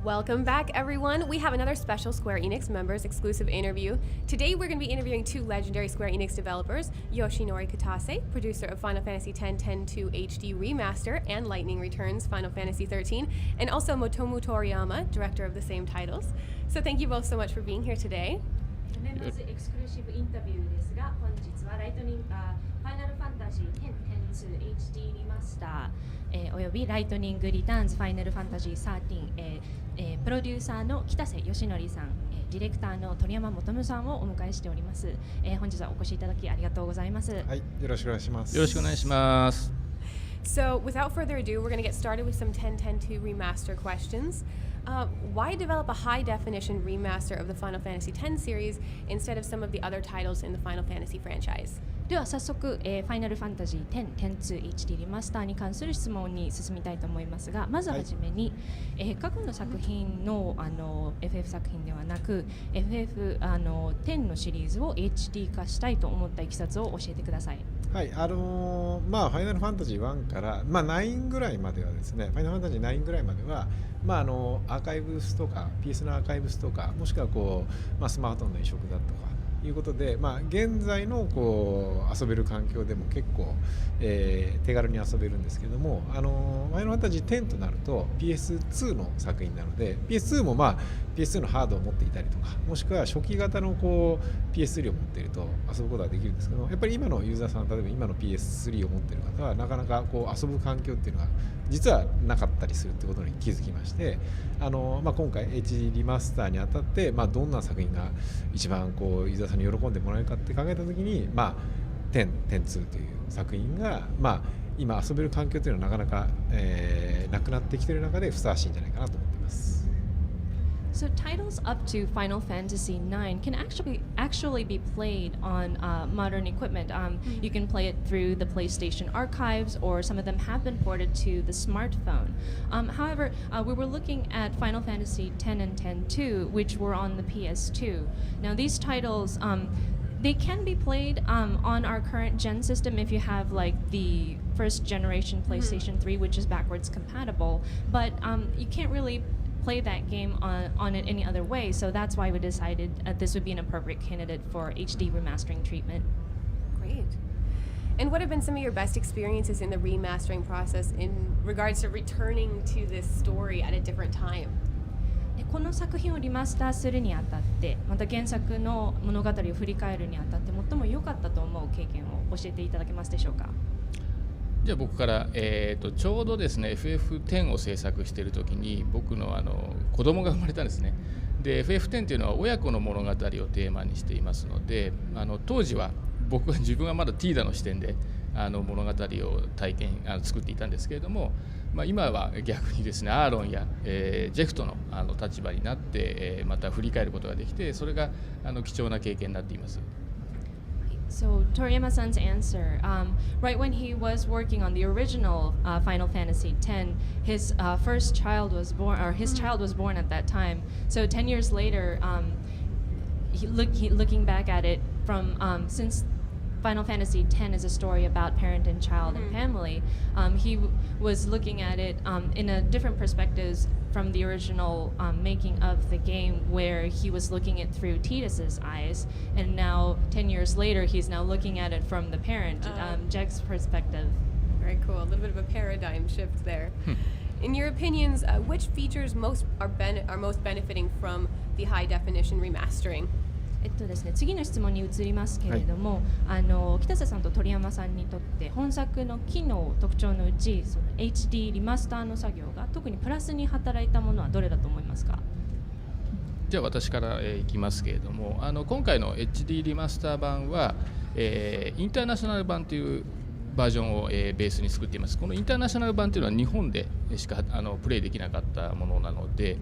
Welcome back, everyone. We have another special Square Enix members exclusive interview. Today, we're going to be interviewing two legendary Square Enix developers, Yoshinori Kitase, producer of Final Fantasy X 10-2 HD Remaster and Lightning Returns Final Fantasy XIII, and also Motomu Toriyama, director of the same titles. So thank you both so much for being here today. まずエクスクルーシブインタビューですが、本日はライトニングファイナルファンタジー10-2 HD リマスター、およびライトニングリターンズファイナルファンタジーXIII、プロデューサーの北瀬義則さん、ディレクターの鳥山元夢さんをお迎えしております。本日はお越しいただきありがとうございます。はい、よろしくお願いします。よろしくお願いします。So, without further ado, we're going to get started with some 10-2 remaster questions. Why develop a high-definition remaster of the Final Fantasy X series instead of some of the other titles in the Final Fantasy franchise? では早速、ファイナルファンタジー10-2 HD リマスターに関する質問に進みたいと思いますが、まずはじめに、過去の作品の、FF 作品ではなく FF10 のシリーズを HD 化したいと思ったいきさつを教えてください。はい、ファイナルファンタジー1から、9ぐらいまではですね、ファイナルファンタジー9ぐらいまでは、アーカイブスとか PS のアーカイブスとか、もしくはスマートフォンの移植だとかいうことで、現在の遊べる環境でも結構、手軽に遊べるんですけども、ファイナルファンタジー10となると PS2 の作品なので、 PS2 もPS2 のハードを持っていたりとか、もしくは初期型のPS3 を持っていると遊ぶことができるんですけど、やっぱり今のユーザーさん、例えば今の PS3 を持っている方はなかなか遊ぶ環境っていうのが実はなかったりするってことに気づきまして、今回 HD リマスターにあたって、どんな作品が一番ユーザーさんに喜んでもらえるかって考えたときに、10-2という作品が、今遊べる環境というのはなかなか、なくなってきている中でふさわしいんじゃないかなと思っています。So titles up to Final Fantasy IX can actually be played on modern equipment. You can play it through the PlayStation archives, or some of them have been ported to the smartphone. However, we were looking at Final Fantasy X and X-2, which were on the PS2. Now these titles, they can be played on our current gen system if you have like the first generation PlayStation 3, which is backwards compatible, but you can't really play that game on it any other way, so that's why we decided this would be an appropriate candidate for HD remastering treatment. Great. And what have been some of your best experiences in the remastering process in regards to returning to this story at a different time? この作品をリマスターするにあたって、また原作の物語を振り返るにあたって最も良かったと思う経験を教えていただけますでしょうか。じゃあ僕から、ちょうどですね FF10 を制作している時に僕の子供が生まれたんですね。で FF10 というのは親子の物語をテーマにしていますので、当時は自分はまだティーダの視点で物語を作っていたんですけれども、今は逆にですねアーロンや、ジェフトの立場になって、また振り返ることができて、それが貴重な経験になっています。So Toriyama-san's answer, right when he was working on the original Final Fantasy X, his first child was born, or his child was born at that time. So 10 years later, looking back at it from since Final Fantasy X is a story about parent and child and family, he was looking at it in a different perspectives from the original making of the game, where he was looking at through Tidus's eyes, and now 10 years later he's now looking at it from the parent, Jack's perspective. Very cool. A little bit of a paradigm shift there. In your opinions, which features are most benefiting from the high definition remastering? ですね、次の質問に移りますけれども、北瀬さんと鳥山さんにとって本作の機能特徴のうち、その HD リマスターの作業が特にプラスに働いたものはどれだと思いますか。じゃあ私から、いきますけれども、今回の HD リマスター版は、インターナショナル版というバージョンを、ベースに作っています。このインターナショナル版というのは日本でしかプレイできなかったものなので、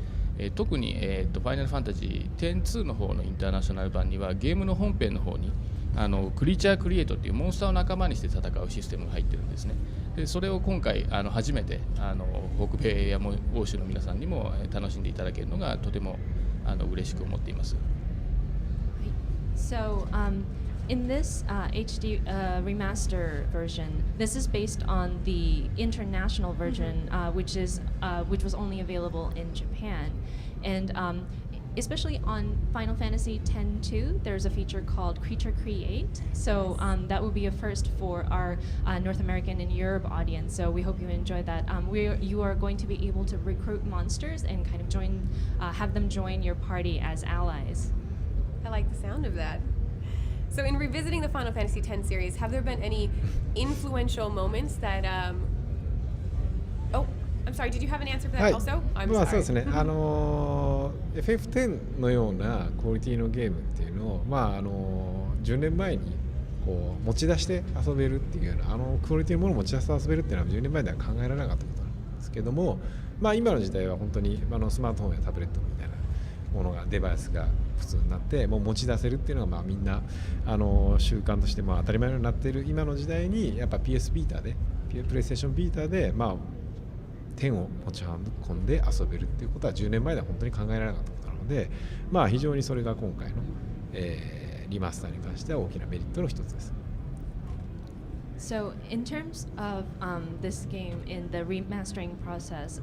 特に、ファイナルファンタジー10-2の方のインターナショナル版にはゲームの本編の方にクリーチャークリエイトっていうモンスターを仲間にして戦うシステムが入ってるんですね。でそれを今回初めて北米や欧州の皆さんにも楽しんでいただけるのがとても嬉しく思っています。So, in this HD remaster version, this is based on the international version, which was only available in Japan, and especially on Final Fantasy X-2, there's a feature called Creature Create. So that will be a first for our North American and Europe audience. So we hope you enjoy that. You are going to be able to recruit monsters and kind of have them join your party as allies. I like the sound of that. So in revisiting the Final Fantasy X series, have there been any influential moments that I'm sorry, did you have an answer for that also? I'm まあ sorry. そうですね。FF10 のようなクオリティのゲームっていうのを10年前にこう持ち出して遊べるっていうようなクオリティのものを持ち出して遊べるっていうのは10年前では考えられなかったことなんですけども、まあ今の時代は本当にスマートフォンやタブレットみたいなものがデバイスが普通になってもう持ち出せるっていうのがまあみんな習慣としてまあ当たり前になっている今の時代にやっぱ PS ビーターでプレイステーションビーターでまあ10を持ち運んで遊べるっていうことは10年前では本当に考えられなかったことなので、まあ非常にそれが今回の、リマスターに関しては大きなメリットの一つです。So in terms of this game in the remastering process,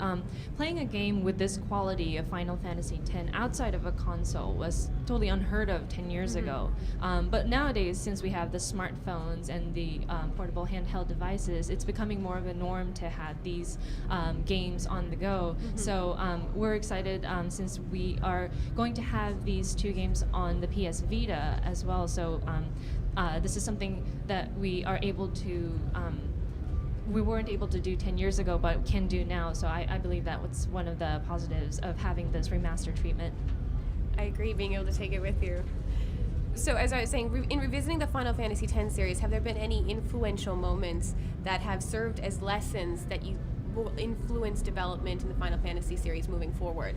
playing a game with this quality of Final Fantasy X outside of a console was totally unheard of 10 years ago. But nowadays, since we have the smartphones and the portable handheld devices, it's becoming more of a norm to have these games on the go. So we're excited since we are going to have these two games on the PS Vita as well. So this is something that we are able to we weren't able to do 10 years ago but can do now, so I believe that was one of the positives of having this remaster treatment. I agree, being able to take it with you. So as I was saying, in revisiting the Final Fantasy X series, have there been any influential moments that have served as lessons that you will influence development in the Final Fantasy series moving forward?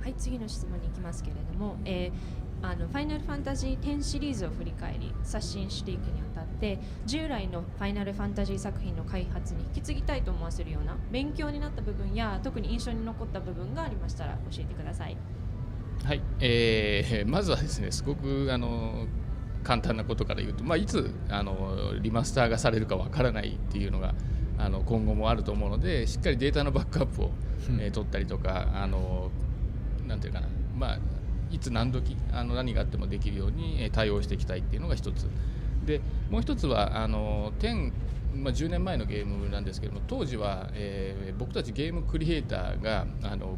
はい、次の質問に行きますけれども、ファイナルファンタジー10シリーズを振り返り刷新していくにあたって従来のファイナルファンタジー作品の開発に引き継ぎたいと思わせるような勉強になった部分や特に印象に残った部分がありましたら教えてください。はい、まずはですねすごく簡単なことから言うと、まあ、いつリマスターがされるかわからないっていうのが今後もあると思うのでしっかりデータのバックアップを、取ったりとかなんていうかな、まあいつ何時何があってもできるように対応していきたいっていうのが一つで、もう一つは10、10年前のゲームなんですけども当時は、僕たちゲームクリエイターが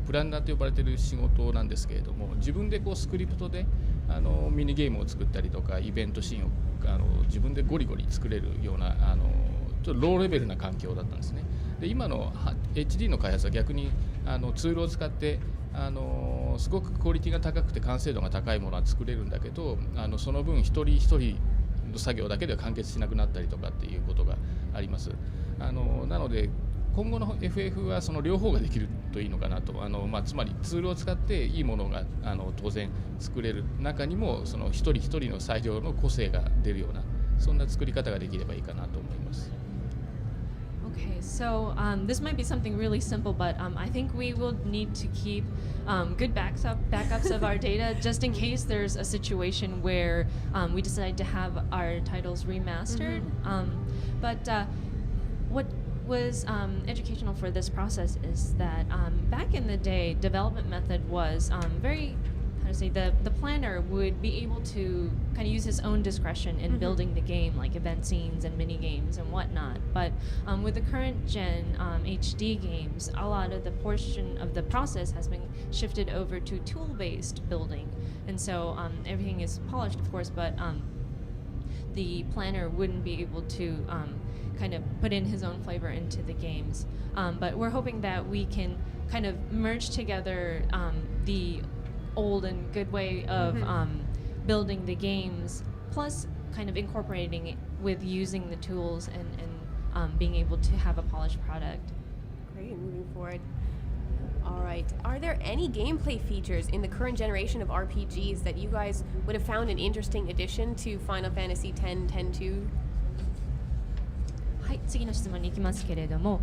プランナーと呼ばれている仕事なんですけれども自分でこうスクリプトでミニゲームを作ったりとかイベントシーンを自分でゴリゴリ作れるようなちょっとローレベルな環境だったんですね。で今の HD の開発は逆にツールを使ってすごくクオリティが高くて完成度が高いものは作れるんだけどその分一人一人の作業だけでは完結しなくなったりとかっていうことがあります。なので今後の FF はその両方ができるといいのかなとつまりツールを使っていいものが当然作れる中にもその一人一人の裁量の個性が出るようなそんな作り方ができればいいかなと思います。Okay, so this might be something really simple, but I think we will need to keep good backups of our data just in case there's a situation where we decide to have our titles remastered. But what was educational for this process is that back in the day, development method was very the planner would be able to kind of use his own discretion in building the game, like event scenes and mini games and whatnot. But with the current gen HD games, a lot of the portion of the process has been shifted over to tool-based building, and so everything is polished, of course, but the planner wouldn't be able to kind of put in his own flavor into the games. But we're hoping that we can kind of merge together the old and good way of building the games, plus kind of incorporating it with using the tools and being able to have a polished product. Great, moving forward. All right. Are there any gameplay features in the current generation of RPGs that you guys would have found an interesting addition to Final Fantasy X, X-2? はい、次の質問に行きますけれども、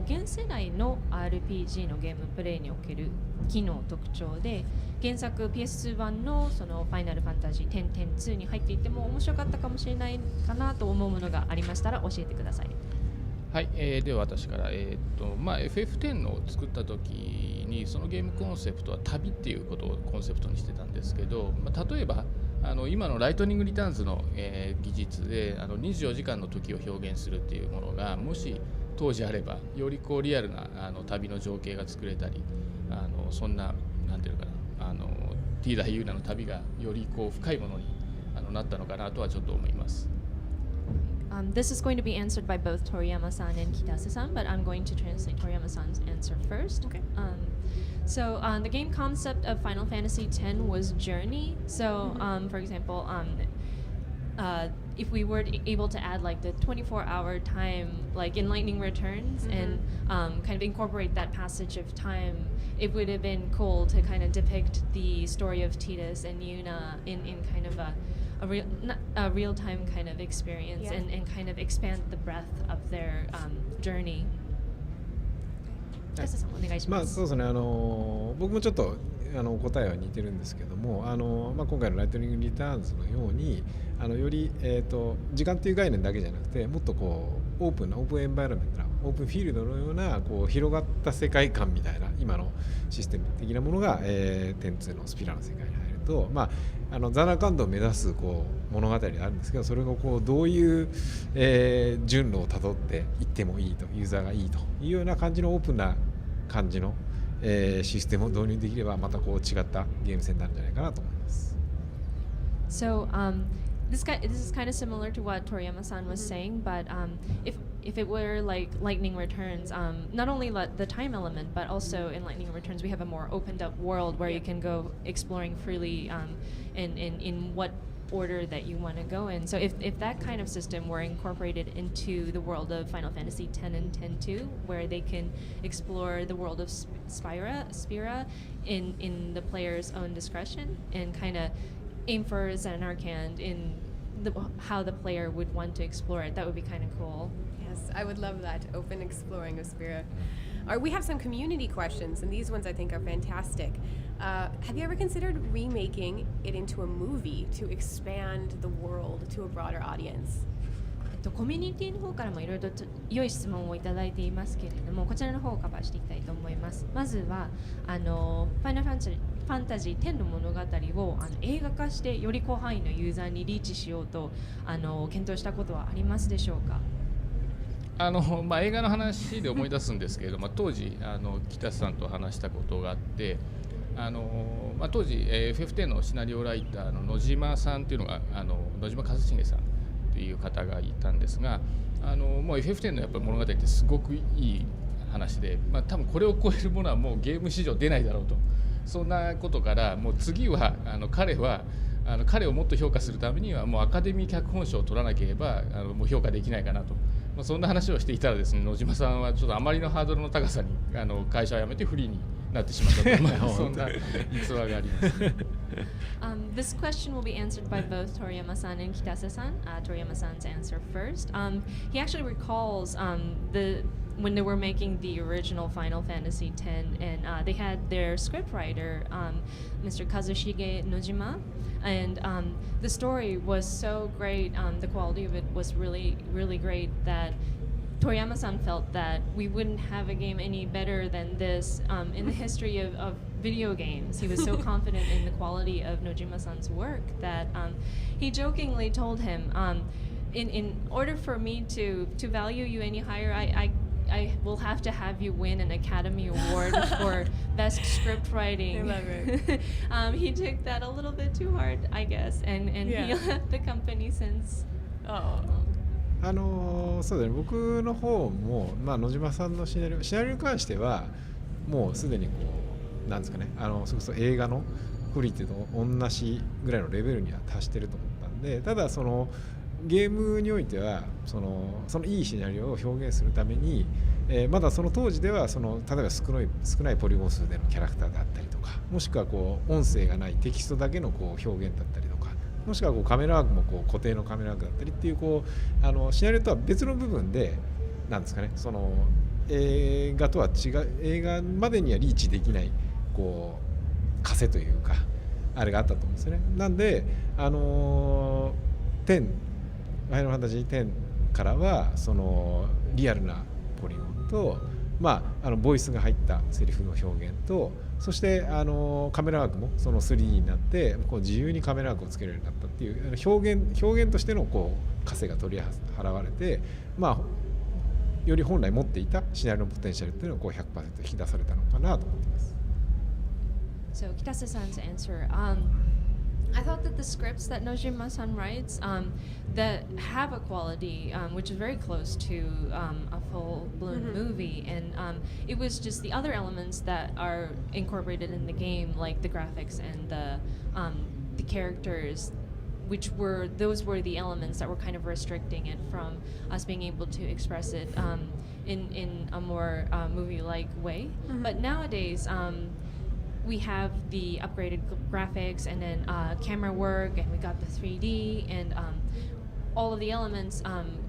現世代の RPG のゲームプレイにおける機能特徴で、原作 PS2 版のそのファイナルファンタジー10.2に入っていても面白かったかもしれないかなと思うものがありましたら教えてください。はい、では私から、FF10 の作った時にそのゲームコンセプトは旅っていうことをコンセプトにしてたんですけど、例えば今のライトニングリターンズの、技術で24時間の時を表現するっていうものがもし当時あればよりこうリアルな旅の情景が作れたり、そんななんていうかなティーダ・ユーナの旅がよりこう深いものになったのかなとはちょっと思います。This is going to be answered by both Toriyama-san and Kitase-san, but I'm going to translate Toriyama-san's answer first. Okay. So the game concept of Final Fantasy X was journey. So for example, if we were able to add like the 24-hour time, like in Lightning Returns, and kind of incorporate that passage of time, it would have been cool to kind of depict the story of Tidus and Yuna in kind of a real-time kind of experience, and kind of expand the breadth of their journey. お願いします。そうですね、僕もちょっと答えは似てるんですけども、今回のライトニングリターンズのようにより、時間という概念だけじゃなくて、もっとこうオープンエンバイロメントなオープンフィールドのようなこう広がった世界観みたいな今のシステム的なものが、10.2のスピラの世界に入ると、ザナカンドを目指すこう物語であるんですけど、それがこうどういう、順路をたどっていってもいいと、ユーザーがいいというような感じのオープンな感じの、システムを導入できればまたこう違ったゲーム性になるんじゃないかなと思います。So this is kind of similar to what Toriyama-san was saying, but if it were like Lightning Returns, not only the time element, but also in Lightning Returns we have a more opened up world where you can go exploring freely in what order that you want to go in. So if that kind of system were incorporated into the world of Final Fantasy X and X-2, where they can explore the world of Spira in the player's own discretion and kind of aim for Zanarkand in how the player would want to explore it, that would be kind of cool. Yes, I would love that, open exploring of Spira. We have some community questions, and these ones I think are fantastic. Have you ever considered remaking it into a movie to expand the world to a broader audience? コミュニティの方からもいろいろと良い質問をいただいていますけれども、こちらの方をカバーしていきたいと思います。まずはファイナルファンタジー10の物語を映画化してより広範囲のユーザーにリーチしようと検討したことはありますでしょうか。映画の話で思い出すんですけれども、当時北さんと話したことがあって、当時 FF10 のシナリオライターの野島さんっていうのが野島和重さんという方がいたんですが、もう FF10 のやっぱり物語ってすごくいい話で、多分これを超えるものはもうゲーム史上出ないだろうと、そんなことからもう次は彼をもっと評価するためにはもうアカデミー脚本賞を取らなければもう評価できないかなと、そんな話をしていたらですね、野島さんはちょっとあまりのハードルの高さに会社を辞めてフリーになってしまったとそんな逸話があります。This question will be answered by both Toriyama-san and Kitase-san. Toriyama-san's answer first. He actually recalls when they were making the original Final Fantasy X, and they had their scriptwriter, Mr. Kazushige Nojima, and the story was so great, the quality of it was really, really great that Toriyama-san felt that we wouldn't have a game any better than this in the history of video games. He was so confident in the quality of Nojima-san's work that he jokingly told him, in order for me to value you any higher, I will have to have you win an Academy Award for Best Script Writing. I love it. He took that a little bit too hard, I guess, and he left the company since. Oh. そうだね、僕の方も、野島さんのシナリオに関してはもうすでにこうなんですかね、それこそ映画のクオリティと同じぐらいのレベルには達してると思ったんで、ただそのゲームにおいてはそのいいシナリオを表現するために、まだその当時では例えば少ないポリゴン数でのキャラクターだったりとか、もしくはこう音声がないテキストだけのこう表現だったりとかっもしくはこうカメラワークもこう固定のカメラワークだったりっていうこうシナリオとは別の部分でなんですかね、その映画とは違う、映画までにはリーチできないこう枷というかあれがあったと思うんですよね。なんで10ファイナルファンタジー10からはそのリアルなポリゴンと、ボイスが入ったセリフの表現と、そしてカメラワークもその 3D になってこう自由にカメラワークをつけるようになったっていう表現としてのこう枷が取り払われて、より本来持っていたシナリオのポテンシャルっていうのをこう 100% 引き出されたのかなと思っています。So Kitase-san's answer. I thought that the scripts that Nojima-san writes that have a quality which is very close to a full-blown movie, and it was just the other elements that are incorporated in the game, like the graphics and the characters, which were the elements that were kind of restricting it from us being able to express it in a more movie-like way. But nowadays, we have the upgraded graphics and then camera work, and we got the 3D, and all of the elements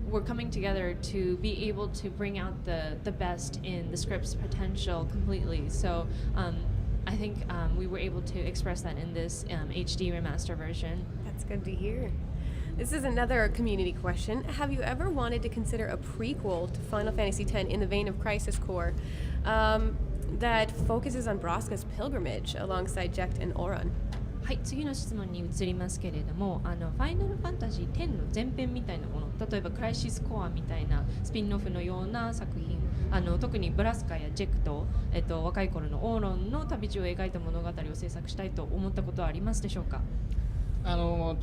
were coming together to be able to bring out the best in the script's potential completely. So I think we were able to express that in this HD remaster version. That's good to hear. This is another community question. Have you ever wanted to consider a prequel to Final Fantasy X in the vein of Crisis Core that focuses on Braska's pilgrimage alongside Jecht and Auron? はい、次の質問に移りますけれども、ファイナルファンタジー10の前編みたいなもの、例えばクライシスコアみたいなスピンオフのような作品、特にブラスカやジェクト、若い頃のオーロンの旅路を描いた物語を制作したいと思ったことはありますでしょうか？ち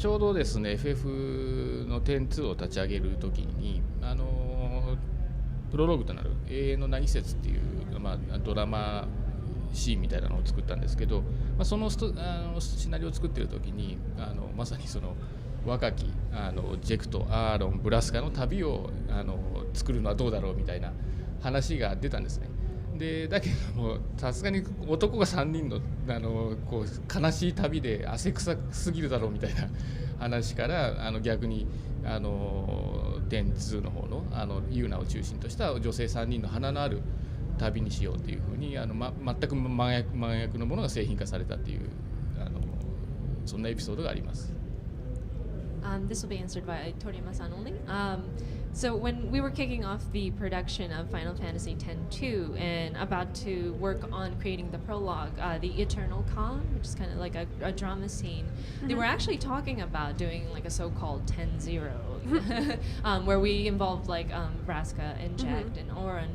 ょうどですね FF の10-2を立ち上げるときにプロローグとなる永遠の何節っていう、ドラマシーンみたいなのを作ったんですけど、そのシナリオを作っているときにまさにその若きジェクト、アーロン、ブラスカの旅を作るのはどうだろうみたいな話が出たんですね。でだけどもさすがに男が3人のこう悲しい旅で汗臭すぎるだろうみたいな話から逆に10-2の方のユーナを中心とした女性3人の花のある旅にしようというふうに全く真逆のものが製品化されたっていうそんなエピソードがあります。This will be answered by Toriyama-san only. So when we were kicking off the production of Final Fantasy X-2 and about to work on creating the prologue, the Eternal Con, which is kind of like a drama scene, they were actually talking about doing like a so-called 10-0, where we involved like Vraska and Jecht and Auron.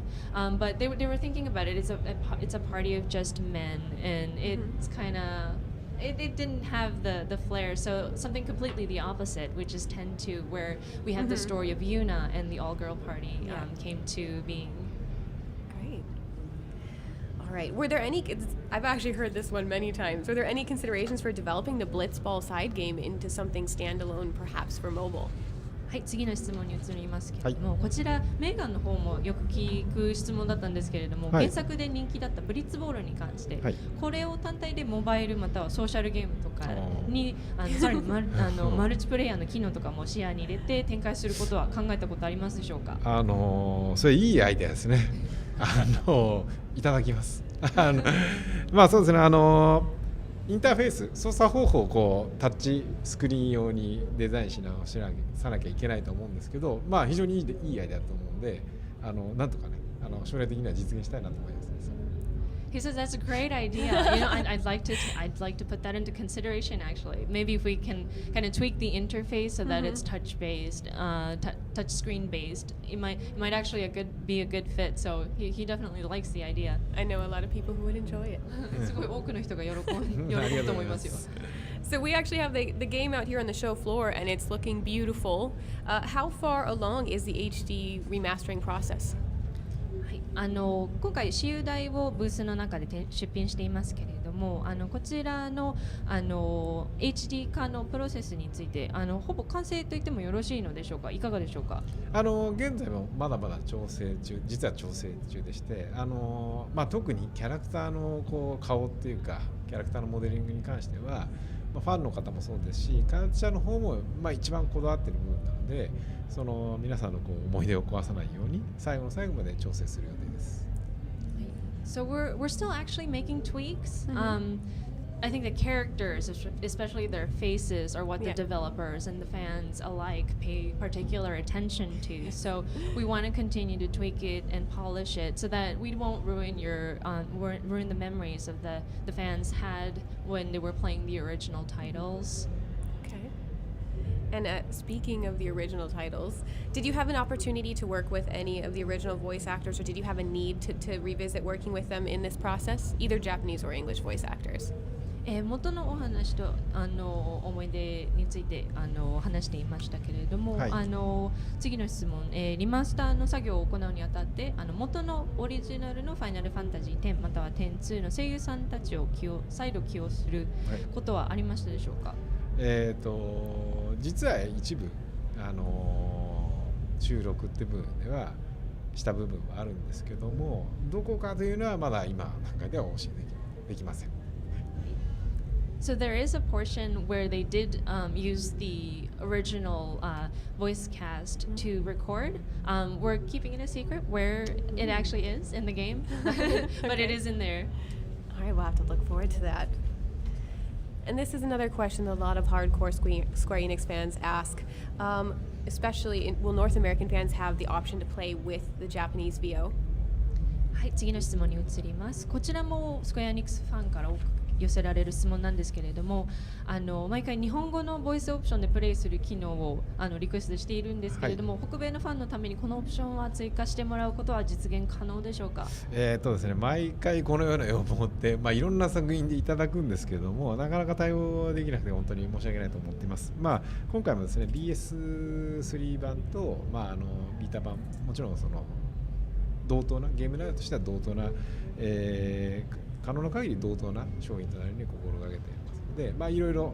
But they were thinking about it. It's a party of just men, and it's kind of it didn't have the flair, so something completely the opposite, which is 10-2, where we have the story of Yuna and the all-girl party came to being. Great. All right. Were there any? I've actually heard this one many times. Were there any considerations for developing the Blitzball side game into something standalone, perhaps for mobile? はい、次の質問に移りますけれども、こちらメーガンの方もよく聞く質問だったんですけれども、原作で人気だったブリッツボールに関して、これを単体でモバイルまたはソーシャルゲームとかにさらにマルチプレイヤーの機能とかも視野に入れて展開することは考えたことありますでしょうか？それいいアイデアですね。いただきます。そうですね。インターフェース操作方法をこうタッチスクリーン用にデザインし直さなきゃいけないと思うんですけど、非常にいいアイデアだと思うんで、なんとかね将来的には実現したいなと思いますね。He says that's a great idea. You know, I'd like to put that into consideration. Actually, maybe if we can kind of tweak the interface so that it's touch based, touch screen based, it might actually be a good fit. So he definitely likes the idea. I know a lot of people who would enjoy it. すごい多くの人が喜ぶと思いますよ。So we actually have the game out here on the show floor, and it's looking beautiful. How far along is the HD remastering process? 今回私有台をブースの中で出品していますけれども、こちらのHD 化のプロセスについてほぼ完成と言ってもよろしいのでしょうか？いかがでしょうか？現在もまだまだ実は調整中でして、特にキャラクターのこう顔っていうかキャラクターのモデリングに関しては、ファンの方もそうですし、開発者の方も一番こだわっている部分なので、その皆さんの思い出を壊さないように最後の最後まで調整する予定です。So we're still actually making tweaks. I think the characters, especially their faces, are what the developers and the fans alike pay particular attention to. So we want to continue to tweak it and polish it so that we won't ruin ruin the memories of the fans had when they were playing the original titles. Okay. And speaking of the original titles, did you have an opportunity to work with any of the original voice actors, or did you have a need to revisit working with them in this process, either Japanese or English voice actors? 元のお話と思い出について話していましたけれども、次の質問、リマスターの作業を行うにあたって元のオリジナルのファイナルファンタジー10または10-2の声優さんたちを再度起用することはありましたでしょうか？実は一部収録って部分ではした部分はあるんですけども、どこかというのはまだ今段階ではお教えできません。So there is a portion where they did use the original voice cast to record. We're keeping it a secret where it actually is in the game, but it is in there. All right, we'll have to look forward to that. And this is another question that a lot of hardcore Square Enix fans ask, especially will North American fans have the option to play with the Japanese VO? はい、次の質問に移ります。こちらもスクエアエニックスファンから寄せられる質問なんですけれども、毎回日本語のボイスオプションでプレイする機能をリクエストしているんですけれども、北米のファンのためにこのオプションは追加してもらうことは実現可能でしょうか？ですね、毎回このような要望って、いろんな作品でいただくんですけれども、なかなか対応できなくて本当に申し訳ないと思っています。今回もですね BS3 版と、ビータ版、もちろんその同等なゲーム内容としては同等な、可能な限り同等な商品となるように心がけていますので、いろいろ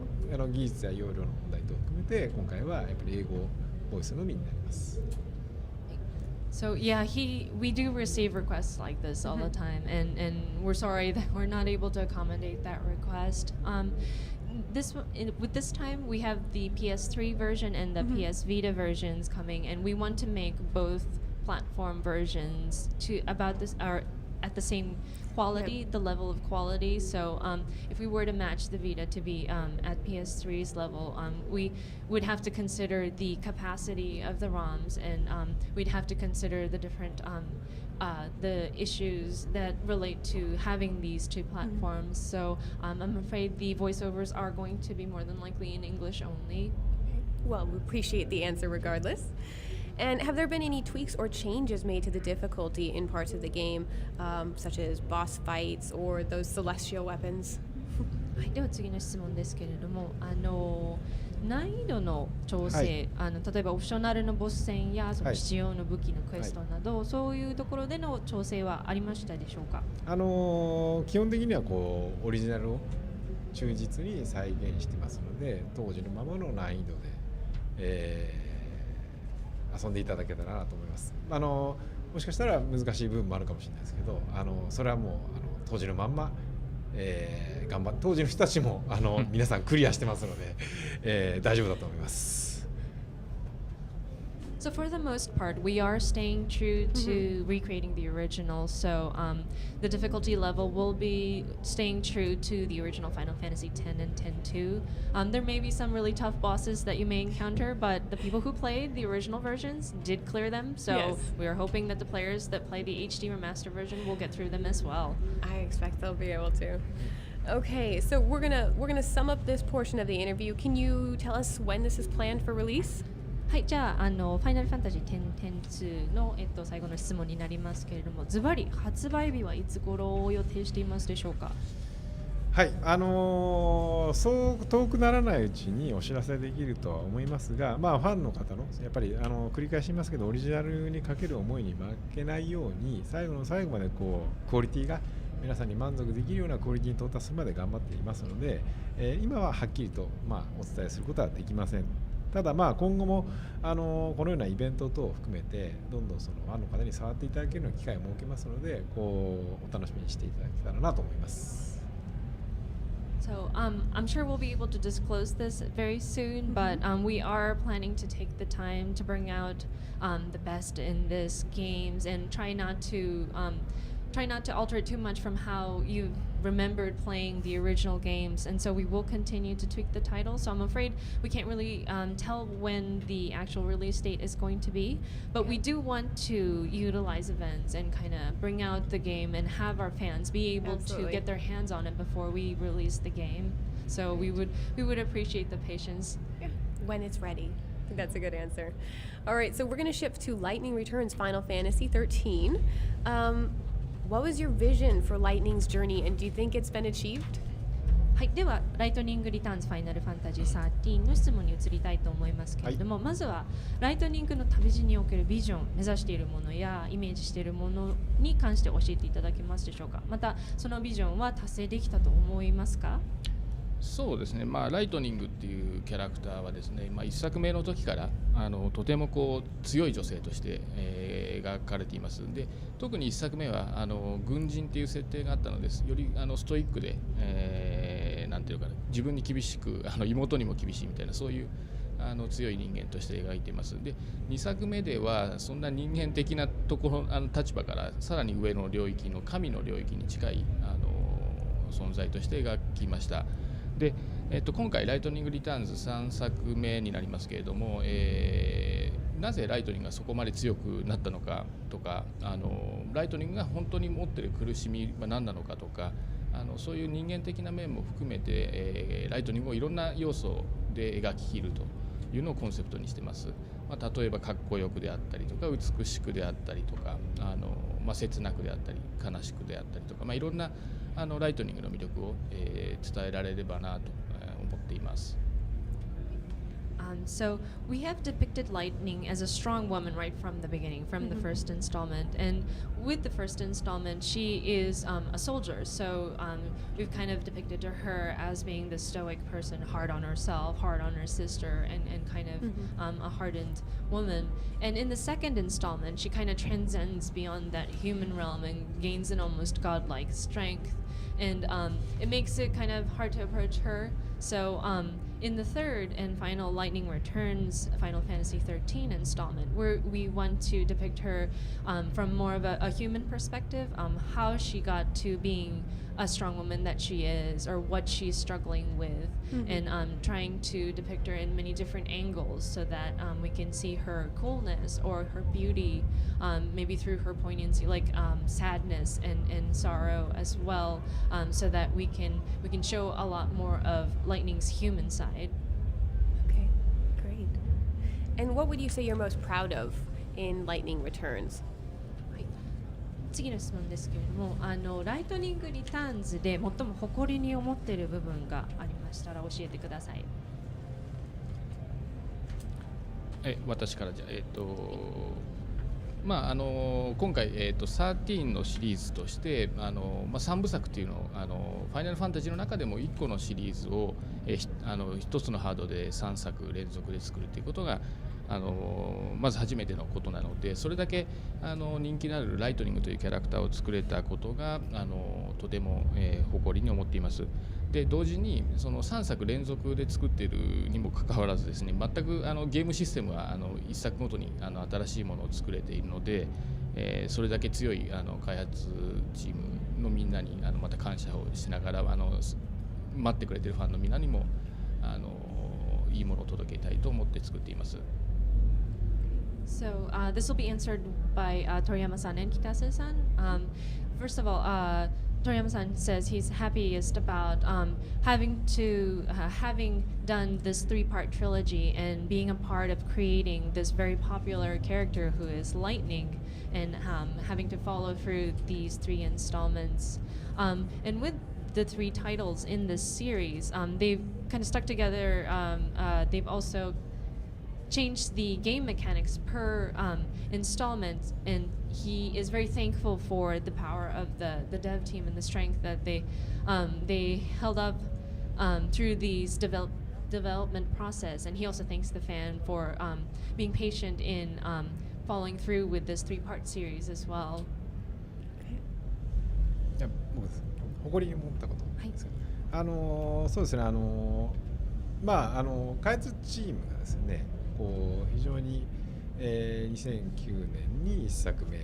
技術や容量の問題等を含めて今回はやっぱり英語ボイスのみになります。So yeah, we do receive requests like this all the time, and we're sorry that we're not able to accommodate that request. With this time, we have the PS3 version and the PS Vita versions coming, and we want to make both platform versions to about this are at the same quality, the level of quality. So if we were to match the Vita to be at PS3's level, we would have to consider the capacity of the ROMs, and we'd have to consider the different the issues that relate to having these two platforms. So I'm afraid the voiceovers are going to be more than likely in English only. Well, we appreciate the answer regardless. And have there been any tweaks or changes made to the difficulty in parts of the game, such as boss fights or those celestial weapons? はい、では次の質問ですけれども、難易度の調整、例えばオプショナルのボス戦やその必要の武器のクエストなど、そういうところでの調整はありましたでしょうか？基本的にはオリジナルを忠実に再現してますので、当時のままの難易度で、遊んでいただけたらなと思います。もしかしたら難しい部分もあるかもしれないですけど、それはもう当時のまんま、頑張って当時の人たちも皆さんクリアしてますので、大丈夫だと思います。So for the most part, we are staying true to recreating the original. So the difficulty level will be staying true to the original Final Fantasy X and X-2. There may be some really tough bosses that you may encounter, but the people who played the original versions did clear them. So we are hoping that the players that play the HD remaster version will get through them as well. I expect they'll be able to. Okay, so we're gonna sum up this portion of the interview. Can you tell us when this is planned for release? はい、じゃあファイナルファンタジー10-2の、最後の質問になりますけれども、ズバリ発売日はいつ頃を予定していますでしょうか？はい、そう遠くならないうちにお知らせできるとは思いますが、ファンの方のやっぱり繰り返しますけど、オリジナルにかける思いに負けないように最後の最後までクオリティが皆さんに満足できるようなクオリティに到達するまで頑張っていますので、今ははっきりと、お伝えすることはできません。ただ今後もこのようなイベント等を含めてどんどんそのファンの方に触っていただけるような機会を設けますので、お楽しみにしていただけたらなと思います。So I'm sure we'll be able to disclose this very soon, but we are planning to take the time to bring out the best in this games and try not to alter it too much from how you remembered playing the original games, and so we will continue to tweak the title. So I'm afraid we can't really tell when the actual release date is going to be, but we do want to utilize events and kind of bring out the game and have our fans be able to get their hands on it before we release the game. So we would appreciate the patience. Yeah. When it's ready. I think that's a good answer. All right, so we're going to shift to Lightning Returns Final Fantasy XIII. What was your vision for Lightning's journey, and do you think it's been achieved? はい、ではライトニングリターンズファイナルファンタジー13の質問に移りたいと思いますけれども、まずはライトニングの旅路におけるビジョン、目指しているものやイメージしているものに関して教えていただけますでしょうか。またそのビジョンは達成できたと思いますか。そうですね、ライトニングっていうキャラクターはですね、1作目の時からとても強い女性として、描かれています。で、特に1作目は軍人っていう設定があったのです。よりストイックで、なんていうかな、自分に厳しく妹にも厳しいみたいな、そういう強い人間として描いています。で、2作目ではそんな人間的なところ立場からさらに上の領域の神の領域に近い存在として描きました。で、今回ライトニングリターンズ3作目になりますけれども、なぜライトニングがそこまで強くなったのかとか、ライトニングが本当に持っている苦しみは何なのかとか、そういう人間的な面も含めて、ライトニングをいろんな要素で描き切るというのをコンセプトにしています。例えばかっこよくであったりとか、美しくであったりとか、切なくであったり悲しくであったりとか、いろんなライトニングの魅力を、伝えられればなと思っています。So we have depicted Lightning as a strong woman right from the beginning, from the first installment. And with the first installment, she is a soldier. So we've kind of depicted her as being the stoic person, hard on herself, hard on her sister, and kind of a hardened woman. And in the second installment, she kind of transcends beyond that human realm and gains an almost godlike strength. And it makes it kind of hard to approach her. So in the third and final Lightning Returns Final Fantasy XIII installment, we want to depict her from more of a human perspective, how she got to being a strong woman that she is, or what she's struggling with, and trying to depict her in many different angles so that we can see her coolness or her beauty, maybe through her poignancy, like sadness and sorrow as well, so that we can show a lot more of Lightning's human side. Okay, great. And what would you say you're most proud of in Lightning Returns? 次の質問ですけれども、ライトニングリターンズで最も誇りに思っている部分がありましたら教えてください。私からじゃ今回、13のシリーズとして、3部作というのをファイナルファンタジーの中でも1個のシリーズを、1つのハードで3作連続で作るということがまず初めてのことなので、それだけ人気のあるライトニングというキャラクターを作れたことがとても、誇りに思っています。で、同時にその3作連続で作っているにもかかわらずですね、全くゲームシステムは1作ごとに新しいものを作れているので、それだけ強い開発チームのみんなにまた感謝をしながら待ってくれているファンのみんなにもいいものを届けたいと思って作っています。So this will be answered by Toriyama-san and Kitase-san. First of all, Toriyama-san says he's happiest about having done this three-part trilogy and being a part of creating this very popular character who is Lightning, and having to follow through these 3 installments. And with the 3 titles in this series, they've kind of stuck together. They've also changed the game mechanics per installment, and he is very thankful for the power of the dev team and the strength that they held up through these development process. And he also thanks the fan for being patient in following through with this 3-part series as well. 僕です。誇りに思ったことです。そうですね、開発チームがですね、こう非常に、2009年に1作目、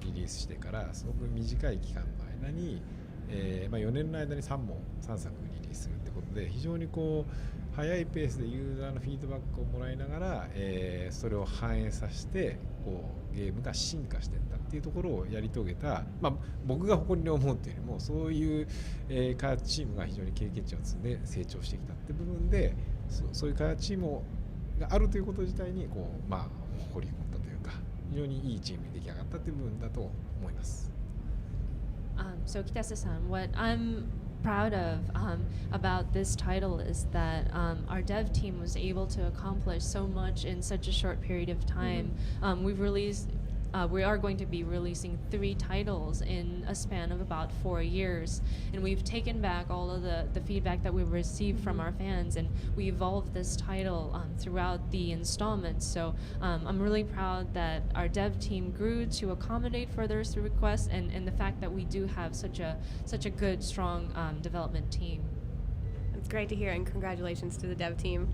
リリースしてからすごく短い期間の間に、4年の間に3作リリースするってことで、非常にこう速いペースでユーザーのフィードバックをもらいながら、それを反映させてこうゲームが進化していったっていうところをやり遂げた、僕が誇りに思うっていうよりも、そういう、開発チームが非常に経験値を積んで成長してきたって部分で、そういう開発チームがあるということ自体にこう、誇りを持ったというか、非常にいいチームに出来上がったという部分だと思います。So Kitase-san, what I'm proud of about this title is that our dev team was able to accomplish so much in such a short period of time. We are going to be releasing 3 titles in a span of about 4 years, and we've taken back all of the feedback that we've received from our fans, and we evolved this title throughout the installments. So I'm really proud that our dev team grew to accommodate further requests, and the fact that we do have such a good, strong development team. It's great to hear, and congratulations to the dev team.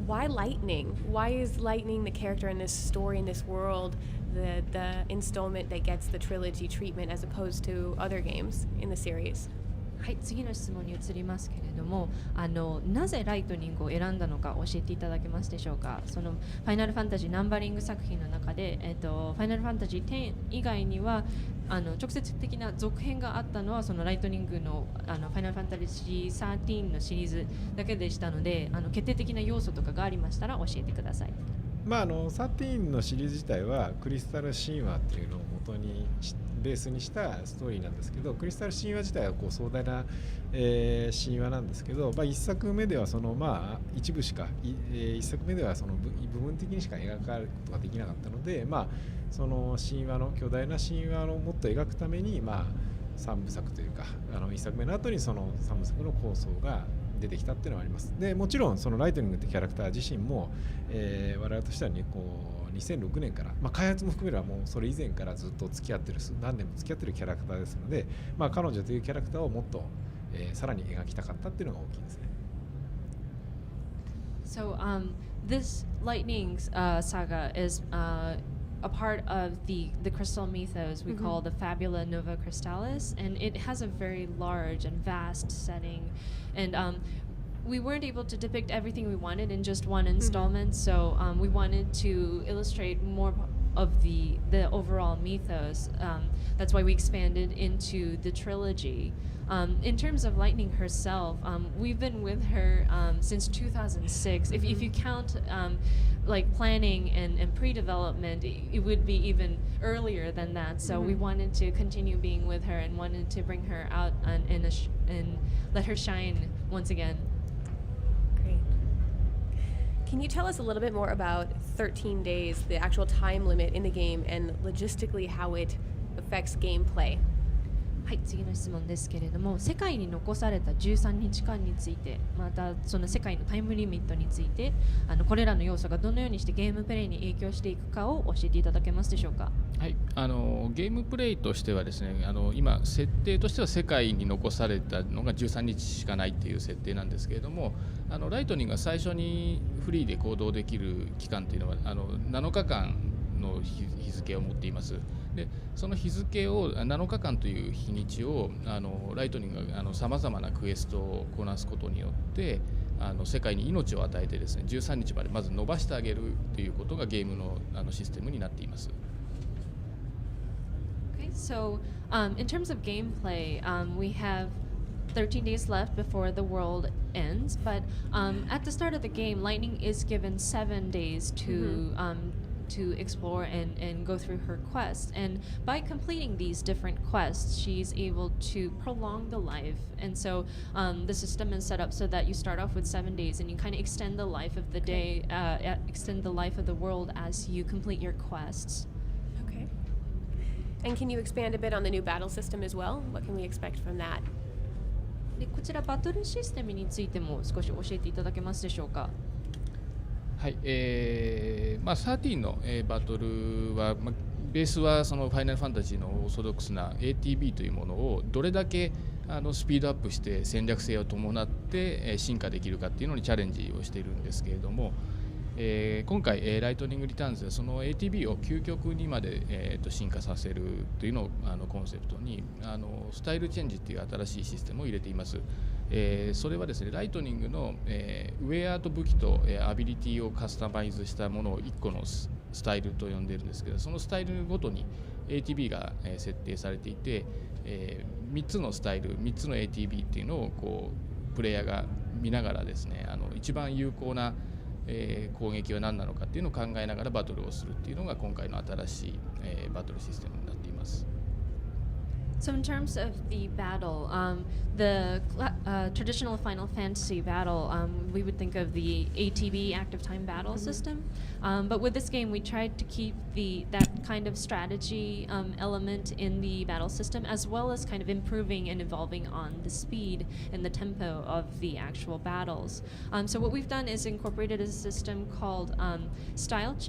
Why Lightning? Why is Lightning the character in this story, in this world, the installment that gets the trilogy treatment as opposed to other games in the series? はい、次の質問に移りますけれども、なぜライトニングを選んだのか教えていただけますでしょうか。そのファイナルファンタジーナンバリング作品の中で、ファイナルファンタジー10以外には直接的な続編があったのはそのライトニングのファイナルファンタジー13のシリーズだけでしたので、決定的な要素とかがありましたら教えてください。13のシリーズ自体はクリスタル神話っていうのを元にベースにしたストーリーなんですけど、クリスタル神話自体はこう壮大な、神話なんですけど、1作目ではその一部しか1作目ではその部分的にしか描かれることができなかったので、その神話の巨大な神話をもっと描くために3部作というか1作目の後にその3部作の構想が出てきたっていうのはあります。でもちろんそのライトニングってキャラクター自身も、我々としては2006年から、開発も含めればもうそれ以前からずっと付き合ってる何年も付き合ってるキャラクターですので、彼女というキャラクターをもっと、さらに描きたかったっていうのが大きいですね。So this Lightning's saga is a part of the crystal mythos we call the Fabula Nova Crystallis, and it has a very large and vast setting, and we weren't able to depict everything we wanted in just one installment, so we wanted to illustrate more of the overall mythos. That's why we expanded into the trilogy. In terms of Lightning herself, we've been with her since 2006. If you count like planning and pre-development, it would be even earlier than that. So we wanted to continue being with her and wanted to bring her out and let her shine once again. Great. Can you tell us a little bit more about 13 days, the actual time limit in the game, and logistically how it affects gameplay? はい、次の質問ですけれども、世界に残された13日間について、またその世界のタイムリミットについて、これらの要素がどのようにしてゲームプレイに影響していくかを教えていただけますでしょうか。はい、ゲームプレイとしてはですね、今設定としては世界に残されたのが13日しかないっていう設定なんですけれども、ライトニングが最初にフリーで行動できる期間というのは7日間の日付を持っています。でその日付を7日間という日にちをライトニングがさまざまなクエストをこなすことによって世界に命を与えてですね、13日までまず伸ばしてあげるということがゲームのシステムになっています。Okay, so in terms of gameplay, we have 13 days left before the world ends, but at the start of the game, Lightning is given 7 days to explore and go through her quests, and by completing these different quests she's able to prolong the life, and so the system is set up so that you start off with 7 days and you kind of extend the life of the day, extend the life of the world as you complete your quests. Okay. And can you expand a bit on the new battle system as well? What can we expect from that? でこちらバトルシステムについても少し教えていただけますでしょうか。はい、13の、バトルは、ベースはそのファイナルファンタジーのオーソドックスな ATB というものをどれだけスピードアップして戦略性を伴って進化できるかっていうのにチャレンジをしているんですけれども、今回ライトニングリターンズでその ATB を究極にまで進化させるというのをコンセプトにスタイルチェンジっていう新しいシステムを入れています。それはですね、ライトニングのウェアと武器とアビリティをカスタマイズしたものを1個のスタイルと呼んでいるんですけど、そのスタイルごとに ATB が設定されていて、3つのスタイル、3つの ATB っていうのをこうプレイヤーが見ながらですね、一番有効な攻撃は何なのかっていうのを考えながらバトルをするっていうのが今回の新しいバトルシステムになっています。So in terms of the battle, the traditional Final Fantasy battle, we would think of the ATB, active time battle system. But with this game, we tried to keep that kind of strategy element in the battle system, as well as kind of improving and evolving on the speed and the tempo of the actual battles. So what we've done is incorporated a system called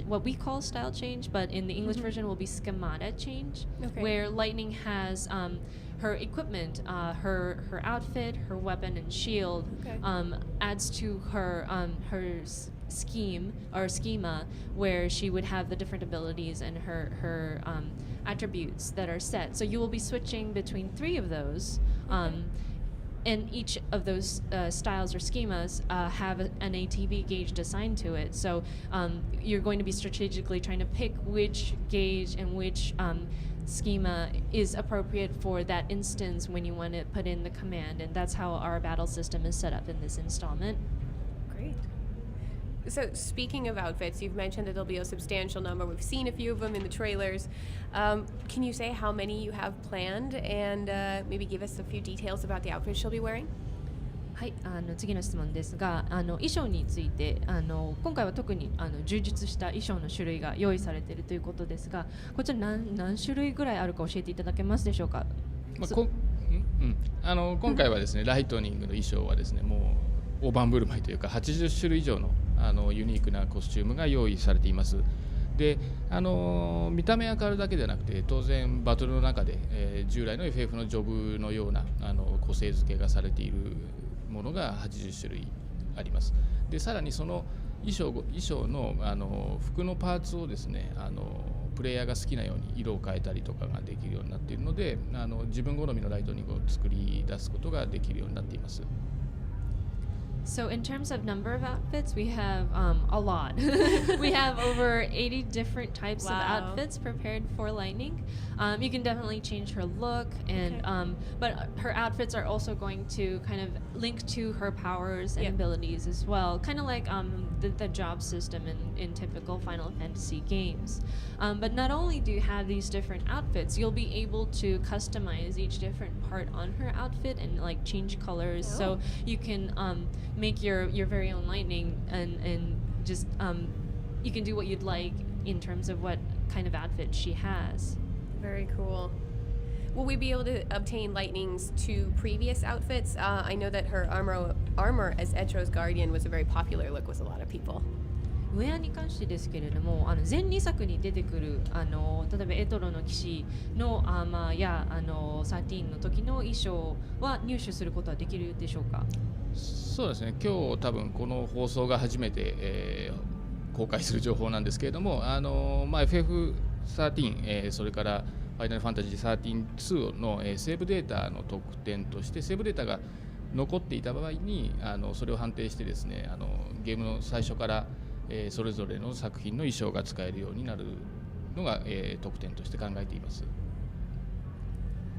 what we call style change, but in the English version will be schemata change, where Lightning has her equipment, her outfit, her weapon and shield adds to her scheme or schema, where she would have the different abilities and her attributes that are set. So you will be switching between 3 of those. And each of those styles or schemas have an ATB gauge assigned to it. So you're going to be strategically trying to pick which gauge and which schema is appropriate for that instance when you want to put in the command. And that's how our battle system is set up in this installment. Great. So speaking of outfits, you've mentioned that there'll be a substantial number. We've seen a few of them in the trailers. Can you say how many you have planned and maybe give us a few details about the outfits she'll be wearing? はい、次の質問ですが、衣装について今回は特に充実した衣装の種類が用意されているということですが、こちら何種類ぐらいあるか教えていただけますでしょうか。今回はですね、ライトニングの衣装はですね、もう大盤振る舞いというか80種類以上のユニークなコスチュームが用意されています。で見た目が変わるだけではなくて、当然バトルの中で、従来の FF のジョブのような個性付けがされているものが80種類あります。でさらにその衣装の服のパーツをですね、プレイヤーが好きなように色を変えたりとかができるようになっているので、自分好みのライトニングを作り出すことができるようになっています。So in terms of number of outfits, we have a lot. We have over 80 different types of outfits prepared for Lightning. You can definitely change her look, and but her outfits are also going to kind of link to her powers and abilities as well, kind of like the job system in typical Final Fantasy games. But not only do you have these different outfits, you'll be able to customize each different part on her outfit and like change colors. So you can make your very own Lightning, and just you can do what you'd like in terms of what kind of outfit she has. Very cool. Will we be able to obtain Lightning's 2 previous outfits? I know that her armor as Etro's Guardian was a very popular look with a lot of people. ウェアに関してですけれども、前2作に出てくる例えばエトロの騎士のアーマーや13の時の衣装は入手することはできるでしょうか。そうですね、今日多分この放送が初めて、公開する情報なんですけれども、FF13、それからファイナルファンタジー13-2の、セーブデータの特典として、セーブデータが残っていた場合にそれを判定してですね、ゲームの最初からそれぞれの作品の衣装が使えるようになるのが、特典として考えています。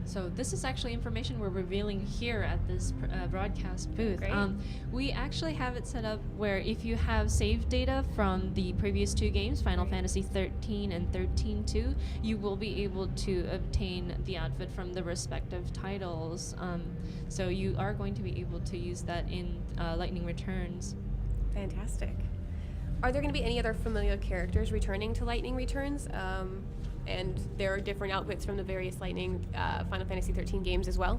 So this is actually information we're revealing here at this broadcast booth. We actually have it set up where if you have saved data from the previous 2 games, Final Fantasy XIII and XIII-2, you will be able to obtain the outfit from the respective titles. So you are going to be able to use that in Lightning Returns. Fantastic. Are there going to be any other familiar characters returning to Lightning Returns? And there are different outfits from the various Lightning Final Fantasy XIII games as well?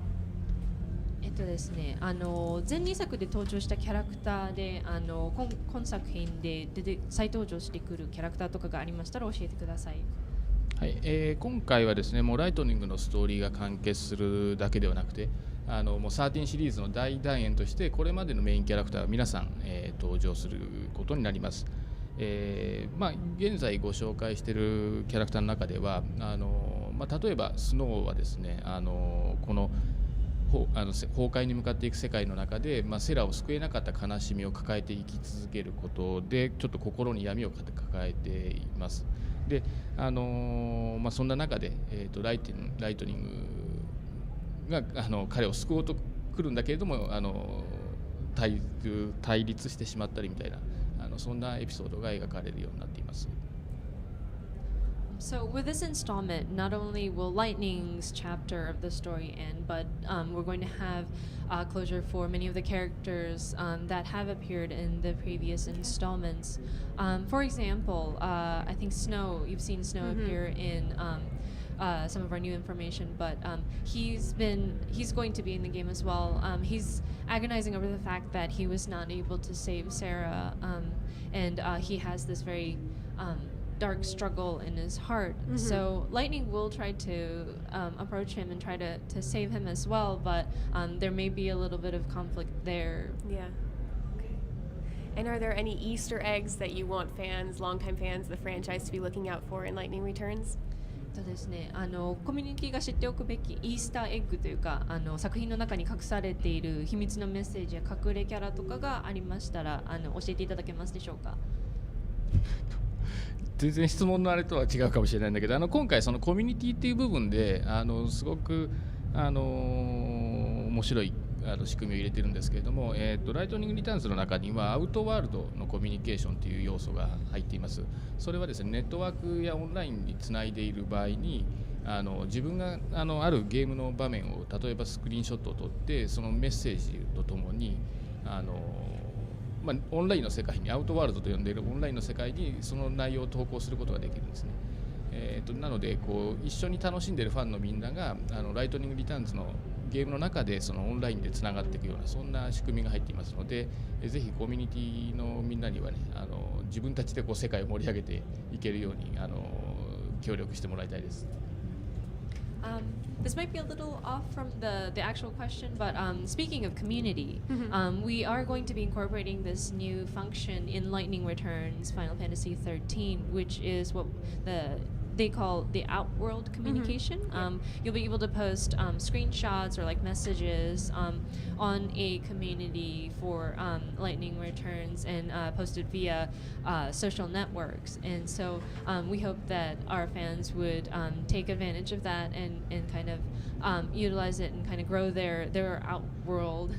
ですね、前2作で登場したキャラクターで今作品で再登場してくるキャラクターとかがありましたら教えてください。はい、今回はですね、もうライトニングのストーリーが完結するだけではなくて、もう13シリーズの大団円としてこれまでのメインキャラクターは皆さん、登場することになります。現在ご紹介しているキャラクターの中では例えばスノーはですねこの崩壊に向かっていく世界の中で、セラを救えなかった悲しみを抱えて生き続けることでちょっと心に闇を抱えています。でそんな中で、ライトニングが彼を救おうと来るんだけれども対立してしまったりみたいなそんなエピソードが描かれるようになっています。So with this installment, not only will Lightning's chapter of the story end, but we're going to have closure for many of the characters that have appeared in the previous installments. For example, I think Snow, you've seen Snow appear in some of our new information, but he's going to be in the game as well. He's agonizing over the fact that he was not able to save Sarah, and he has this very dark struggle in his heart. So Lightning will try to approach him and try to save him as well, but there may be a little bit of conflict there. Yeah. Okay. And are there any Easter eggs that you want fans, longtime fans of the franchise, to be looking out for in Lightning Returns? そうですね、コミュニティが知っておくべきイースターエッグというか作品の中に隠されている秘密のメッセージや隠れキャラとかがありましたら教えていただけますでしょうか。全然質問のあれとは違うかもしれないんだけど今回そのコミュニティっていう部分ですごく面白い仕組みを入れてるんですけれども、ライトニングリターンズの中にはアウトワールドのコミュニケーションという要素が入っています。それはですねネットワークやオンラインにつないでいる場合に自分があるゲームの場面を例えばスクリーンショットを撮ってそのメッセージとともにオンラインの世界にアウトワールドと呼んでいるオンラインの世界にその内容を投稿することができるんですね。なので一緒に楽しんでいるファンのみんながライトニングリターンズのゲームの中でそのオンラインでつながっていくようなそんな仕組みが入っていますのでぜひコミュニティのみんなにはね自分たちで世界を盛り上げていけるように協力してもらいたいです。This might be a little off from the actual question, but speaking of community, we are going to be incorporating this new function in Lightning Returns Final Fantasy XIII, which is what they call the outworld communication. You'll be able to post screenshots or messages on a community for Lightning Returns and posted via social networks. And so we hope that our fans would take advantage of that and kind of utilize it and kind of grow their outworld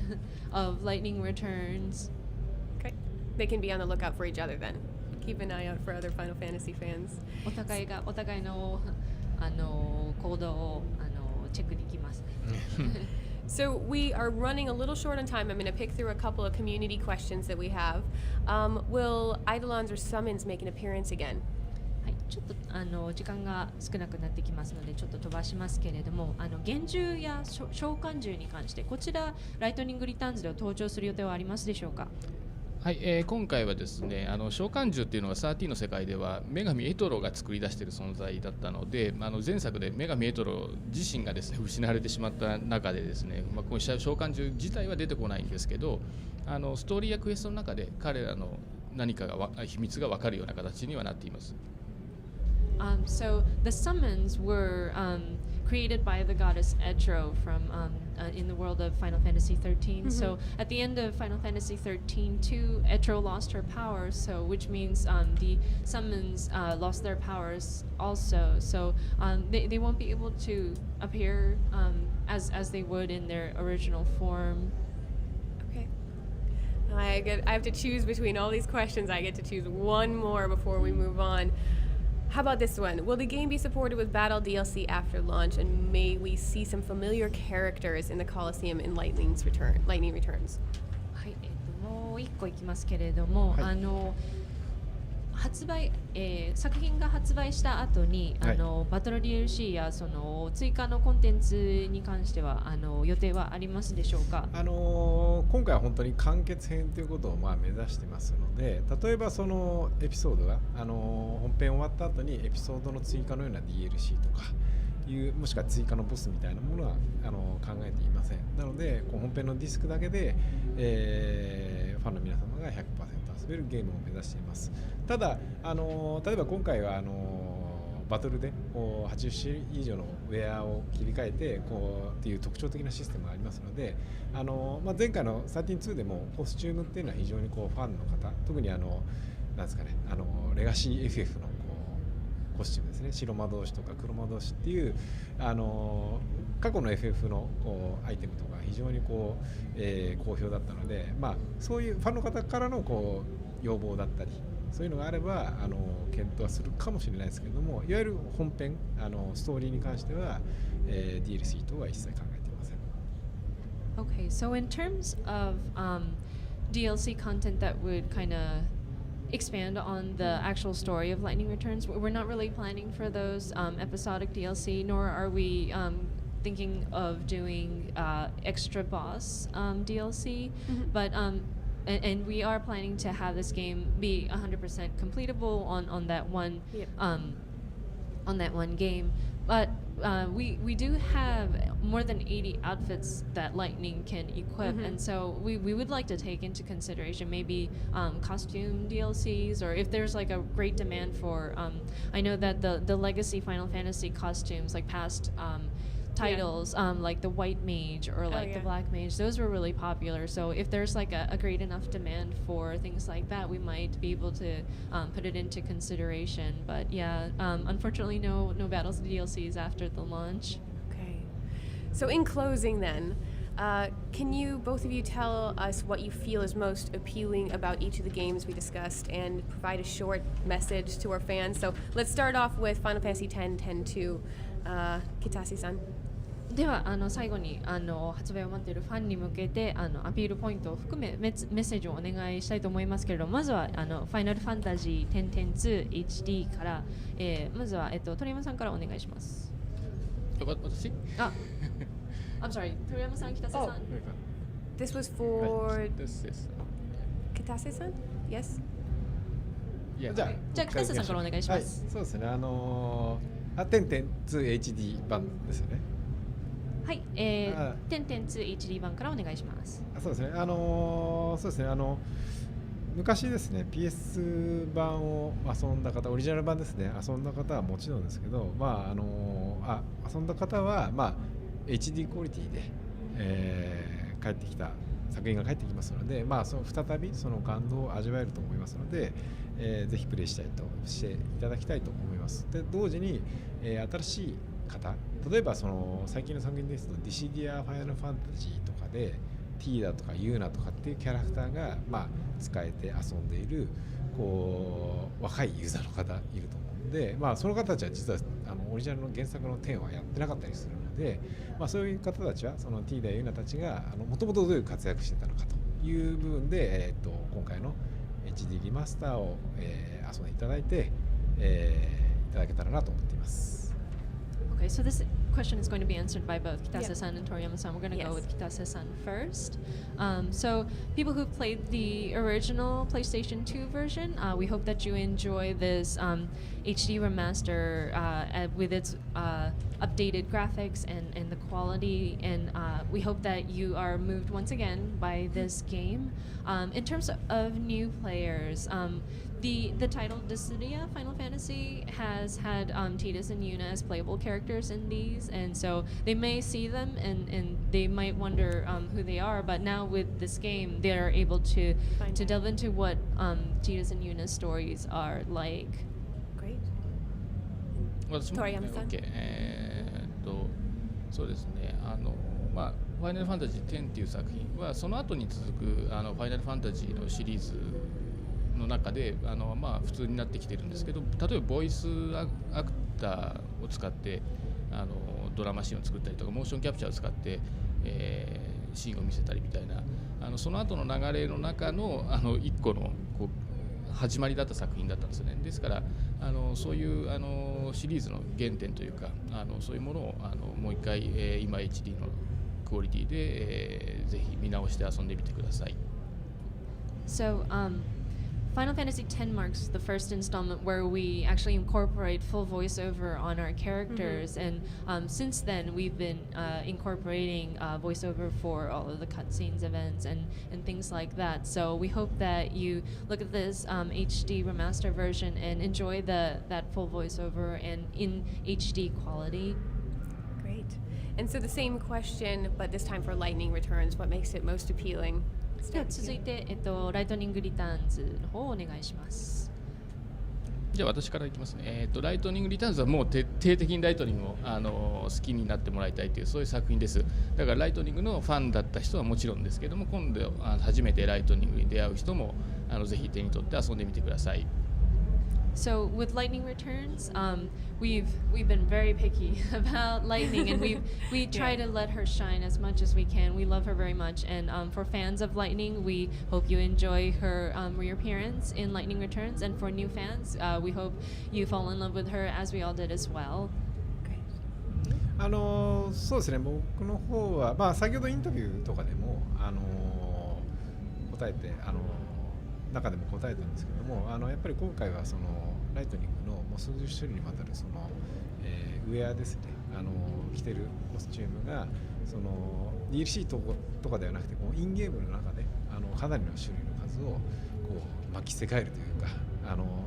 of Lightning Returns. Okay. They can be on the lookout for each other then. Keep an eye out for other Final Fantasy fans. お互いの行動をチェックできますね。So we are running a little short on time. I'm going to pick through a couple of community questions that we have. Will Eidolons or summons make an appearance again? はい、ちょっと時間が少なくなってきますのでちょっと飛ばしますけれども幻獣や召喚獣に関してこちらライトニングリターンズでは登場する予定はありますでしょうか。はい、今回はですね召喚獣っていうのは13の世界では女神エトロが作り出している存在だったので前作で女神エトロ自身がですね失われてしまった中でですね、この召喚獣自体は出てこないんですけどストーリーやクエストの中で彼らの何かが秘密が分かるような形にはなっています。So the summons were created by the goddess Etro from in the world of Final Fantasy XIII. So at the end of Final Fantasy XIII too, Etro lost her powers, so which means the summons lost their powers also. So they won't be able to appear as they would in their original form. Okay. I have to choose between all these questions. I get to choose one more before we move on. How about this one? Will the game be supported with Battle DLC after launch, and may we see some familiar characters in the Coliseum in Lightning Returns? はい、もう一個いきますけれども、はい、作品が発売した後にバトル DLC やその追加のコンテンツに関しては予定はありますでしょうか。今回は本当に完結編ということを目指してますので例えばそのエピソードが本編終わった後にエピソードの追加のような DLC とかいうもしくは追加のボスみたいなものは考えていません。なのでこう本編のディスクだけで、ファンの皆様が 100% 遊べるゲームを目指しています。ただ例えば今回はバトルでこう80種類以上のウェアを切り替えてこうっていう特徴的なシステムがありますので、前回の13-2でもコスチュームっていうのは非常にこうファンの方、特になんですかね、レガシー FF のコスチュームですね、白魔導士とか黒魔導士っていう過去の FF のこうアイテムとか非常にこう、好評だったので、そういうファンの方からのこう要望だったりそういうのがあれば検討はするかもしれないですけれども、いわゆる本編ストーリーに関しては、DLC 等は一切考えていません。 Okay, so in terms of DLC content that would kind of expand on the actual story of Lightning Returns, we're not really planning for those episodic DLC, nor are we thinking of doing extra boss DLC, but and we are planning to have this game be 100% completable on that one on that one game. But we do have more than 80 outfits that Lightning can equip, and so we would like to take into consideration maybe costume DLCs, or if there's like a great demand for I know that the legacy Final Fantasy costumes, like past titles, like the white mage or like the black mage, those were really popular. So if there's like a great enough demand for things like that, we might be able to put it into consideration. But yeah, unfortunately no battles DLCs after the launch. Okay. So in closing then, can you, both of you, tell us what you feel is most appealing about each of the games we discussed and provide a short message to our fans? So let's start off with Final Fantasy X-2, Kitase-san. では最後に発売を待っているファンに向けてアピールポイントを含めメッセージをお願いしたいと思いますけれども、まずはファイナルファンタジー X-2 HD から、まずは、鳥山さんからお願いします。私I'm sorry, 鳥山さん、北瀬さん。This was for Kitase-san? Yes? じゃあ北瀬さんからお願いします。そうですね、10.2HD 版ですよね。はい、10.2HD 版からお願いします。そうですね、そうですね、昔ですね PS 版を遊んだ方、オリジナル版ですね、遊んだ方はもちろんですけど、遊んだ方は、HD クオリティで、帰ってきた作品が帰ってきますので、再びその感動を味わえると思いますので、ぜひプレイしていただきたいと思います。で同時に、新しい方、例えば最近の作品ですとディシディア・ファイナルファンタジーとかでティーダとかユーナとかっていうキャラクターが、使えて遊んでいるこう若いユーザーの方いると思うので、その方たちは実はオリジナルの原作の10はやってなかったりするので、そういう方たちはそのティーダユーナたちがもともとどういう活躍してたのかという部分で、今回の HD リマスターを、遊んでいただいて、いただけたらなと思っています。Okay, so this question is going to be answered by both Kitase-san and Toriyama-san. We're going to go with Kitase-san first. So people who played the original PlayStation 2 version, we hope that you enjoy this HD remaster with its updated graphics and the quality, and we hope that you are moved once again by this game. In terms of new players, the title Dissidia Final Fantasy has had Tidus and Yuna as playable characters in these, and so they may see them and they might wonder who they are, but now with this game they are able to delve into what Tidus and Yuna's stories are like. Great. 私も、OK、そうですね、ファイナルファンタジー10っていう作品はその後に続くファイナルファンタジーのシリーズの中で普通になってきてるんですけど、例えばボイスアクターを使ってドラマシーンを作ったりとかモーションキャプチャーを使って、シーンを見せたりみたいなその後の流れの中の一個のこう始まりだった作品だったんですよね。ですからそういうシリーズの原点というかそういうものをもう一回、今 HD のクオリティで、ぜひ見直して遊んでみてください。So, Final Fantasy X marks the first installment where we actually incorporate full voiceover on our characters, and since then we've been incorporating voiceover for all of the cutscenes, events, and things like that. So we hope that you look at this HD remaster version and enjoy that full voiceover and in HD quality. Great. And so the same question, but this time for Lightning Returns. What makes it most appealing? では続いて、ライトニングリターンズの方をお願いします。じゃあ私からいきますね。ライトニングリターンズはもう徹底的にライトニングを好きになってもらいたいというそういう作品です。だからライトニングのファンだった人はもちろんですけども、今度初めてライトニングに出会う人もぜひ手に取って遊んでみてください。So with Lightning Returns, we've been very picky about Lightning, and we try to let her shine as much as we can. We love her very much, and for fans of Lightning, we hope you enjoy her reappearance in Lightning Returns, and for new fans, we hope you fall in love with her as we all did as well. そうですね、僕の方は、先ほどインタビューとかでも、答えて中でも答えたんですけども、やっぱり今回はそのライトニングのもう数十種類にわたるその、ウェアですね、着てるコスチュームがその DLC とかではなくてこうインゲームの中でかなりの種類の数をこう巻き世界るというか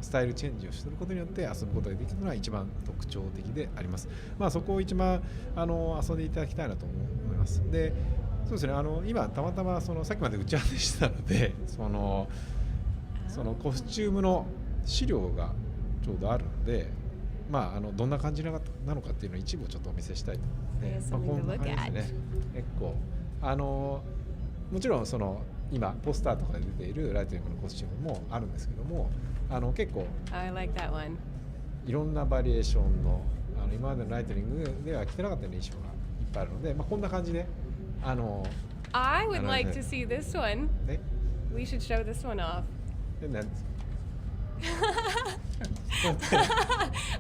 スタイルチェンジをすることによって遊ぶことができるのが一番特徴的であります。そこを一番遊んでいただきたいなと思います。で、そうですね、今たまたまそのさっきまで打ち合わせしてたのでそのコスチュームの資料がちょうどあるので、どんな感じなのかっていうのを一部ちょっとお見せしたいと思うので、こんな感じですね。結構もちろんその今ポスターとかで出ているライトニングのコスチュームもあるんですけども、結構いろんなバリエーションの今までのライトニングでは着てなかったような衣装がいっぱいあるので、こんな感じでI would like to see this one. We should show this one off.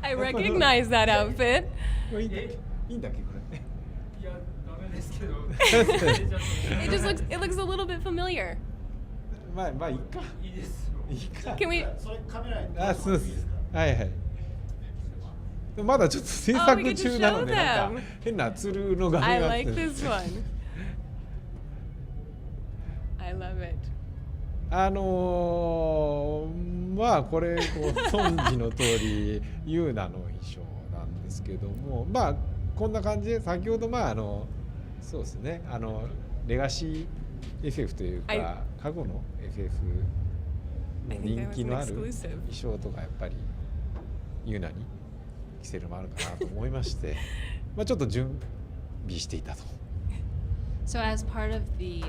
I recognize that outfit. いいんだっけこれ。いや、ダメですけど。It looks a little bit familiar. いいか。いいですよ。いいか。Can we? それカメラに。そうです。はいはい。まだちょっと制作中なのでなんか変なツルの画面があって。I like this one. I love it. これ存じの通りユーナの衣装なんですけども、こんな感じで先ほどそうですね、レガシー FF というか過去の FF の人気のある衣装とかやっぱりユーナに着せるのもあるかなと思いましてちょっと準備していたと。So as part of the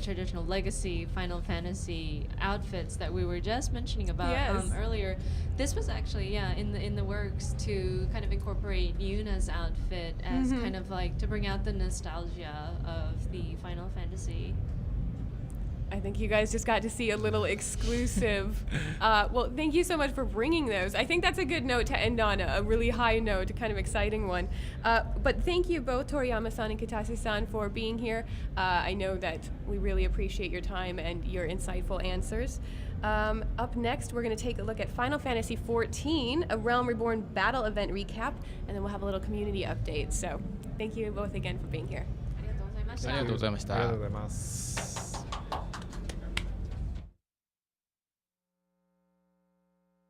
traditional legacy Final Fantasy outfits that we were just mentioning about earlier, this was actually in the works to kind of incorporate Yuna's outfit as kind of like to bring out the nostalgia of the Final Fantasy. I think you guys just got to see a little exclusive. Well, thank you so much for bringing those. I think that's a good note to end on, a really high note, a kind of exciting one. But thank you both, Toriyama-san and Kitase-san, for being here. I know that we really appreciate your time and your insightful answers. Up next, we're going to take a look at Final Fantasy XIV, a Realm Reborn battle event recap, and then we'll have a little community update. So thank you both again for being here. ありがとうございました。ありがとうございました。ありがとうございます。